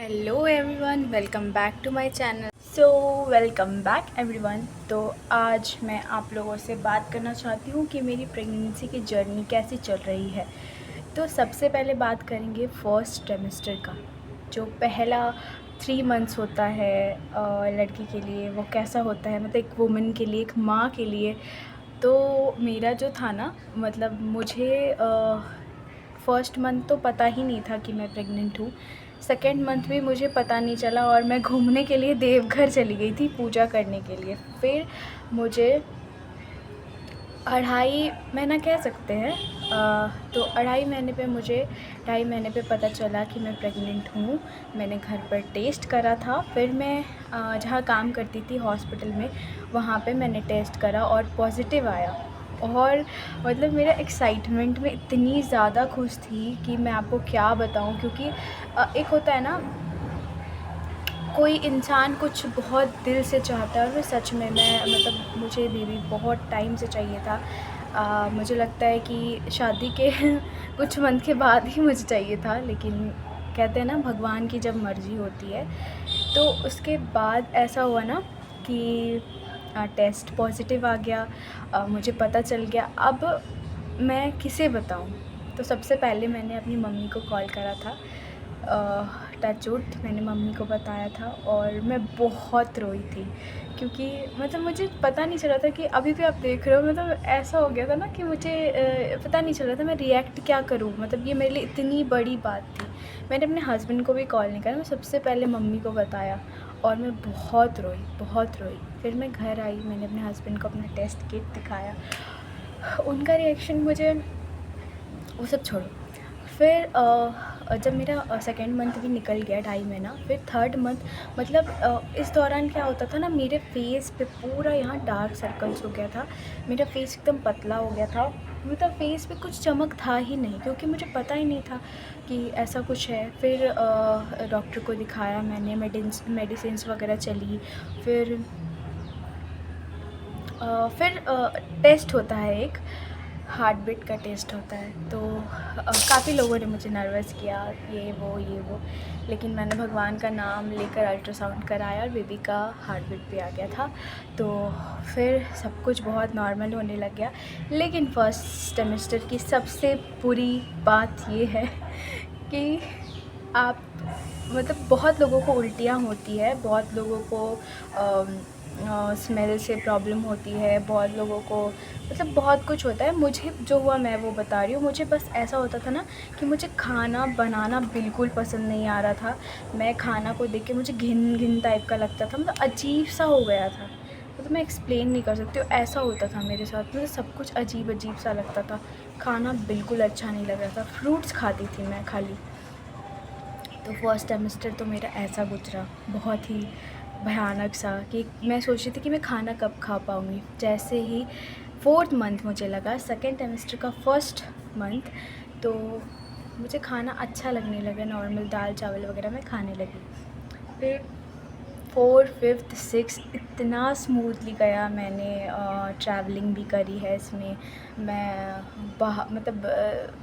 Hello everyone, welcome back to my channel. So welcome back everyone. तो आज मैं आप लोगों से बात करना चाहती हूँ कि मेरी प्रेगनेंसी की जर्नी कैसी चल रही है। तो सबसे पहले बात करेंगे फर्स्ट ट्रिमेस्टर का, जो पहला 3 मंथ्स होता है लड़की के लिए। वो कैसा होता है, मतलब एक वुमेन के लिए, एक माँ के लिए। तो मेरा जो था ना, मतलब मुझे फर्स्ट मंथ तो पता ही नहीं था कि मैं प्रेग्नेंट हूँ। सेकेंड मंथ भी मुझे पता नहीं चला और मैं घूमने के लिए देवघर चली गई थी पूजा करने के लिए। फिर मुझे 2.5 महीना कह सकते हैं, तो 2.5 महीने पे मुझे 2.5 महीने पे पता चला कि मैं प्रेग्नेंट हूँ। मैंने घर पर टेस्ट करा था। फिर मैं जहाँ काम करती थी हॉस्पिटल में, वहाँ पे मैंने टेस्ट करा और पॉजिटिव आया। और मतलब मेरा एक्साइटमेंट में इतनी ज़्यादा खुश थी कि मैं आपको क्या बताऊँ, क्योंकि एक होता है ना, कोई इंसान कुछ बहुत दिल से चाहता है। और मैं सच में, मैं मतलब मुझे बेबी बहुत टाइम से चाहिए था। मुझे लगता है कि शादी के कुछ मंथ के बाद ही मुझे चाहिए था, लेकिन कहते हैं ना भगवान की जब मर्ज़ी होती है। तो उसके बाद ऐसा हुआ ना कि टेस्ट पॉजिटिव आ गया। मुझे पता चल गया। अब मैं किसे बताऊँ? तो सबसे पहले मैंने अपनी मम्मी को कॉल करा था। टच वुड मैंने मम्मी को बताया था और मैं बहुत रोई थी, क्योंकि मतलब मुझे पता नहीं चला था कि अभी भी आप देख रहे हो, मतलब ऐसा हो गया था ना कि मुझे पता नहीं चल रहा था मैं रिएक्ट क्या करूँ। मतलब ये मेरे लिए इतनी बड़ी बात थी। मैंने अपने हस्बैंड को भी कॉल नहीं करा, मैं सबसे पहले मम्मी को बताया और मैं बहुत रोई, बहुत रोई। फिर मैं घर आई, मैंने अपने हस्बैंड को अपना टेस्ट किट दिखाया। उनका रिएक्शन मुझे, वो सब छोड़ो। फिर जब मेरा सेकेंड मंथ भी निकल गया, 2.5 महीना, फिर थर्ड मंथ, मतलब इस दौरान क्या होता था ना, मेरे फेस पे पूरा यहाँ डार्क सर्कल्स हो गया था। मेरा फेस एकदम पतला हो गया था। मतलब फेस पे कुछ चमक था ही नहीं, क्योंकि मुझे पता ही नहीं था कि ऐसा कुछ है। फिर डॉक्टर को दिखाया मैंने, मेडिसिन्स वगैरह चली। फिर टेस्ट होता है, एक हार्ट बीट का टेस्ट होता है। तो काफ़ी लोगों ने मुझे नर्वस किया, ये वो, लेकिन मैंने भगवान का नाम लेकर अल्ट्रासाउंड कराया और बेबी का हार्ट बीट भी आ गया था। तो फिर सब कुछ बहुत नॉर्मल होने लग गया। लेकिन फर्स्ट सेमेस्टर की सबसे बुरी बात ये है कि आप, मतलब बहुत लोगों को उल्टियाँ होती है, बहुत लोगों को स्मेल से प्रॉब्लम होती है, बहुत लोगों को, मतलब बहुत कुछ होता है। मुझे जो हुआ मैं वो बता रही हूँ। मुझे बस ऐसा होता था ना कि मुझे खाना बनाना बिल्कुल पसंद नहीं आ रहा था। मैं खाना को देख के मुझे घिन घिन टाइप का लगता था, मतलब अजीब सा हो गया था। मतलब मैं एक्सप्लेन नहीं कर सकती हूँ, ऐसा होता था मेरे साथ। मुझे सब कुछ अजीब अजीब सा लगता था, खाना बिल्कुल अच्छा नहीं लग रहा था। फ्रूट्स खाती थी मैं खाली। तो फर्स्ट सेमेस्टर तो मेरा ऐसा गुजरा, बहुत ही भयानक सा, कि मैं सोच रही थी कि मैं खाना कब खा पाऊँगी। जैसे ही फोर्थ मंथ मुझे लगा, सेकेंड सेमेस्टर का फर्स्ट मंथ, तो मुझे खाना अच्छा लगने लगा। नॉर्मल दाल चावल वगैरह मैं खाने लगी। फिर फोर्थ फिफ्थ सिक्स इतना स्मूथली गया। मैंने ट्रैवलिंग भी करी है इसमें। मैं मतलब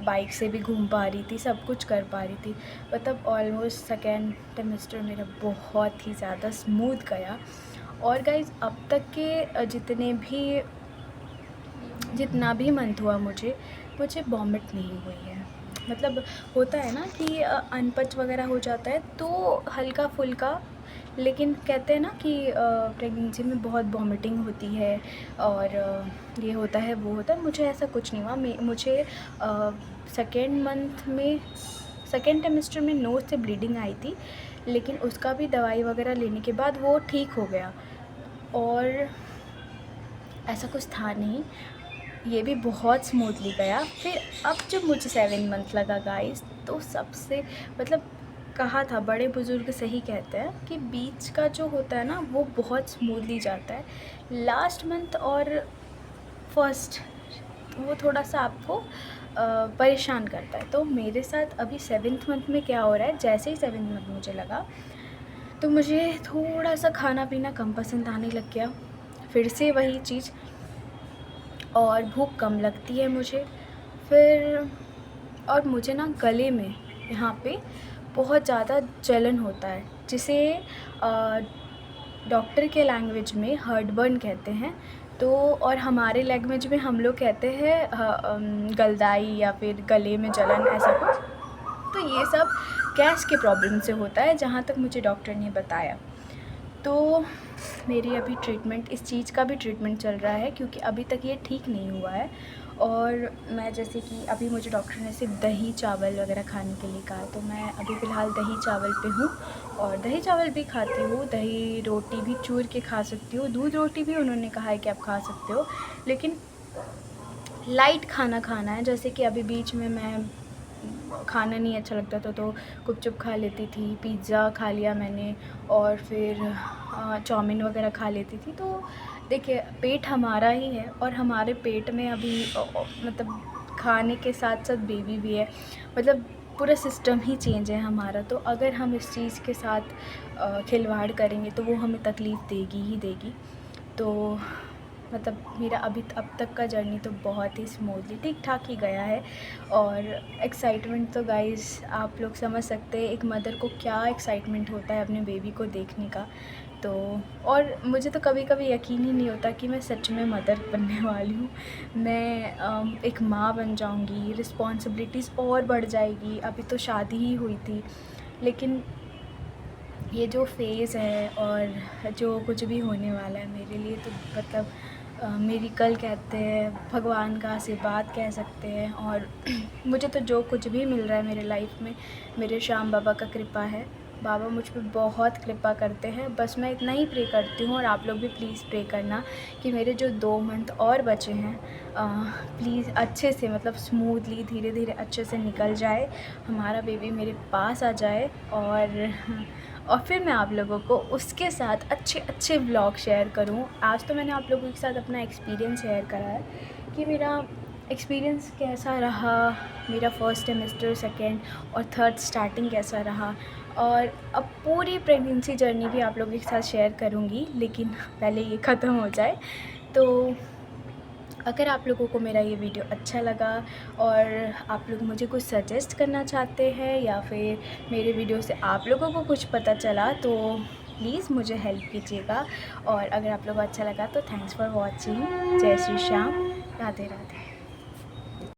बाइक से भी घूम पा रही थी, सब कुछ कर पा रही थी। मतलब ऑलमोस्ट सेकेंड सेमेस्टर मेरा बहुत ही ज़्यादा स्मूथ गया। और गाइज़, अब तक के जितना भी मंथ हुआ मुझे वॉमिट नहीं हुई है। मतलब होता है ना कि अनपच वगैरह हो जाता है तो हल्का फुल्का, लेकिन कहते हैं ना कि प्रेगनेंसी में बहुत वॉमिटिंग होती है और ये होता है वो होता है। मुझे ऐसा कुछ नहीं हुआ। मुझे सेकेंड मंथ में, सेकेंड सेमेस्टर में नोज़ से ब्लीडिंग आई थी, लेकिन उसका भी दवाई वगैरह लेने के बाद वो ठीक हो गया और ऐसा कुछ था नहीं। ये भी बहुत स्मूथली गया। फिर अब जब मुझे 7 मंथ लगा गाइस, तो सबसे, मतलब कहा था, बड़े बुज़ुर्ग सही कहते हैं कि बीच का जो होता है ना वो बहुत स्मूथली जाता है। लास्ट मंथ और फर्स्ट, वो थोड़ा सा आपको परेशान करता है। तो मेरे साथ अभी 7th मंथ में क्या हो रहा है, जैसे ही 7th मंथ मुझे लगा तो मुझे थोड़ा सा खाना पीना कम पसंद आने लग गया। फिर से वही चीज़, और भूख कम लगती है मुझे। फिर और मुझे ना गले में यहाँ पे बहुत ज़्यादा जलन होता है, जिसे डॉक्टर के लैंग्वेज में हर्टबर्न कहते हैं। तो और हमारे लैंग्वेज में हम लोग कहते हैं गलदाई या फिर गले में जलन, ऐसा कुछ। तो ये सब गैस के प्रॉब्लम से होता है, जहाँ तक मुझे डॉक्टर ने बताया। तो मेरी अभी ट्रीटमेंट, इस चीज़ का भी ट्रीटमेंट चल रहा है, क्योंकि अभी तक ये ठीक नहीं हुआ है। और मैं जैसे कि अभी मुझे डॉक्टर ने सिर्फ दही चावल वगैरह खाने के लिए कहा, तो मैं अभी फ़िलहाल दही चावल पे हूँ। और दही चावल भी खाती हूँ, दही रोटी भी चूर के खा सकती हूँ, दूध रोटी भी उन्होंने कहा है कि आप खा सकते हो, लेकिन लाइट खाना खाना है। जैसे कि अभी बीच में मैं खाना नहीं अच्छा लगता था तो गुपचुप खा लेती थी, पिज़्ज़ा खा लिया मैंने, और फिर चाउमीन वगैरह खा लेती थी। तो देखिए, पेट हमारा ही है, और हमारे पेट में अभी मतलब खाने के साथ साथ बेबी भी है, मतलब पूरा सिस्टम ही चेंज है हमारा। तो अगर हम इस चीज़ के साथ खिलवाड़ करेंगे तो वो हमें तकलीफ़ देगी ही देगी। तो मतलब मेरा अभी अब तक का जर्नी तो बहुत ही स्मूथली ठीक ठाक ही गया है। और एक्साइटमेंट तो गाइस आप लोग समझ सकते हैं एक मदर को क्या एक्साइटमेंट होता है अपने बेबी को देखने का। तो और मुझे तो कभी कभी यकीन ही नहीं होता कि मैं सच में मदर बनने वाली हूँ। मैं एक माँ बन जाऊँगी, रिस्पॉन्सिबिलिटीज़ और बढ़ जाएगी। अभी तो शादी ही हुई थी, लेकिन ये जो फ़ेज़ है और जो कुछ भी होने वाला है मेरे लिए, तो मतलब मिरेकल कहते हैं, भगवान का आशीर्वाद कह सकते हैं। और मुझे तो जो कुछ भी मिल रहा है मेरे लाइफ में, मेरे श्याम बाबा का कृपा है। बाबा मुझ पे बहुत कृपा करते हैं, बस मैं इतना ही प्रे करती हूँ। और आप लोग भी प्लीज़ प्रे करना कि मेरे जो 2 मंथ और बचे हैं प्लीज़ अच्छे से, मतलब स्मूथली, धीरे धीरे अच्छे से निकल जाए, हमारा बेबी मेरे पास आ जाए। और फिर मैं आप लोगों को उसके साथ अच्छे अच्छे व्लॉग शेयर करूं। आज तो मैंने आप लोगों के साथ अपना एक्सपीरियंस शेयर करा है कि मेरा एक्सपीरियंस कैसा रहा, मेरा फर्स्ट सेमेस्टर, सेकंड और थर्ड स्टार्टिंग कैसा रहा। और अब पूरी प्रेगनेंसी जर्नी भी आप लोगों के साथ शेयर करूंगी, लेकिन पहले ये ख़त्म हो जाए। तो अगर आप लोगों को मेरा ये वीडियो अच्छा लगा और आप लोग मुझे कुछ सजेस्ट करना चाहते हैं, या फिर मेरे वीडियो से आप लोगों को कुछ पता चला, तो प्लीज़ मुझे हेल्प कीजिएगा। और अगर आप लोगों को अच्छा लगा तो थैंक्स फॉर वॉचिंग। जय श्री श्याम, राधे राधे।